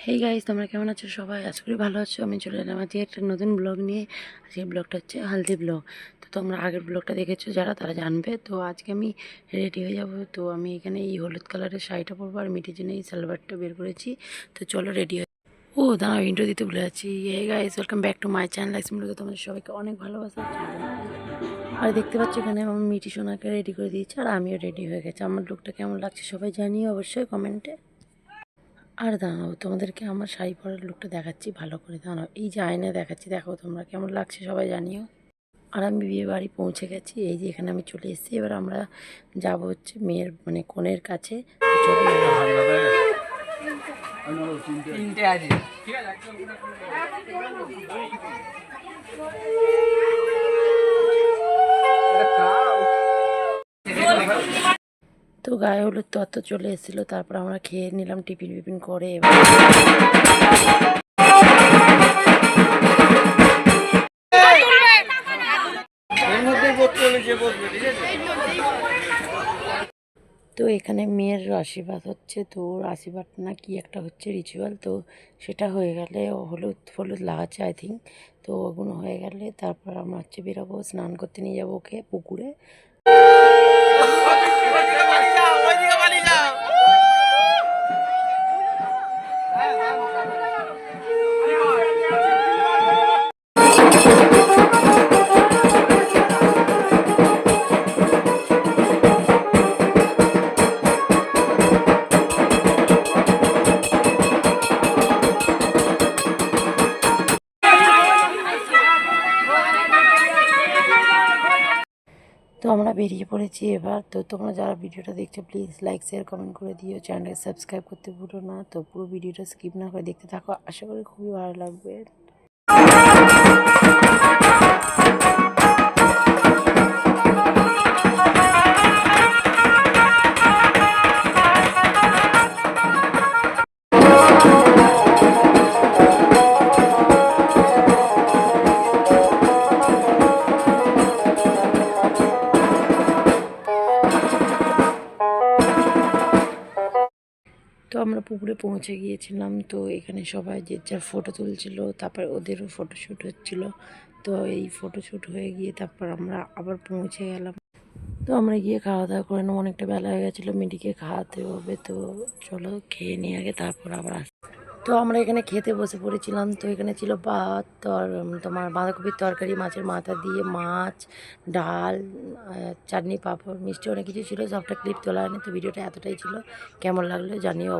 Hey guys, তোমরা কেমন আছো? সবাই আশা করি ভালো আছো। আমি চলে এলাম আজকে একটা নতুন ব্লগ নিয়ে। আজকে ব্লগটা হচ্ছে হালদি ব্লগ। তো তোমরা আগের ব্লগটা দেখেছো যারা, তারা জানবে। তো আজকে আমি রেডি হয়ে যাব। তো আমি এখানে এই হলুদ কালারের শাড়িটা পরবো আর মিটির জন্য এই সালোয়ারটা বের করেছি। তো চলো রেডি হয়ে। ও দাঁড়াও, ইন্ট্রো দিতে ভুলে যাচ্ছি। Hey guys, welcome back to my channel লাক্সমিলোকে। তোমাদের সবাইকে অনেক ভালোবাসা। আর দেখতে পাচ্ছ এখানে আমার মিটি সোনাকে রেডি করে দিয়েছে আর আমিও রেডি হয়ে গেছি। আমার লুকটা কেমন লাগছে সবাই জানিও অবশ্যই কমেন্টে। আর দাঁড়াও, তোমাদেরকে আমার শাড়ি পরার লুকটা দেখাচ্ছি ভালো করে। দাঁড়াও, এই যে আয়নায় দেখাচ্ছি, দেখো তোমরা কেমন লাগছে সবাই জানিও। আর আমি বিয়ে বাড়ি পৌঁছে গেছি। এই যে এখানে আমি চলে এসেছি। এবার আমরা যাব হচ্ছে মেয়ের মানে কনের কাছে। তো গায়ে হলুদ তত্ত্ব চলে এসেছিলো, তারপর আমরা খেয়ে নিলাম টিফিন বিফিন করে। এবার তো এখানে মেয়ের আশীর্বাদ হচ্ছে। তো ওর আশীর্বাদ না কি একটা হচ্ছে রিচুয়াল। তো সেটা হয়ে গেলে হলুদ ফলুদ লাগাচ্ছে আই থিঙ্ক। তো ওগুলো হয়ে গেলে তারপর আমরা হচ্ছে বেরোবো, স্নান করতে নিয়ে যাবো ওকে পুকুরে। তো আমরা বেরিয়ে পড়েছি এবার। তো তোমরা যারা ভিডিওটা দেখছো প্লিজ লাইক শেয়ার কমেন্ট করে দিও, চ্যানেলকে সাবস্ক্রাইব করতে ভুলো না। তো পুরো ভিডিওটা স্কিপ না করে দেখতে থাকো, আশা করি খুবই ভালো লাগবে। তো আমরা পুকুরে পৌঁছে গিয়েছিলাম। তো এখানে সবাই যে যার ফটো তুলছিল, তারপর ওদেরও ফটোশ্যুট হচ্ছিল। তো এই ফটোশ্যুট হয়ে গিয়ে তারপর আমরা আবার পৌঁছে গেলাম। তো আমরা গিয়ে খাওয়া দাওয়া করে নেবো, অনেকটা বেলা হয়ে গেছিলো, মিডিকে খাওয়াতে হবে। তো চলো খেয়ে নিয়ে আগে তারপর আবার তো আমরা এখানে খেতে বসে পড়েছিলাম। তো এখানে ছিল ভাত, তোমার বাঁধাকপির তরকারি, মাছের মাথা দিয়ে, মাছ, ডাল, চাটনি, পাঁপড়, মিষ্টি, অনেক কিছু ছিল। সবটা ক্লিপ তোলা হয়নি। তো ভিডিওটা এতটাই ছিল, কেমন লাগলো জানিও।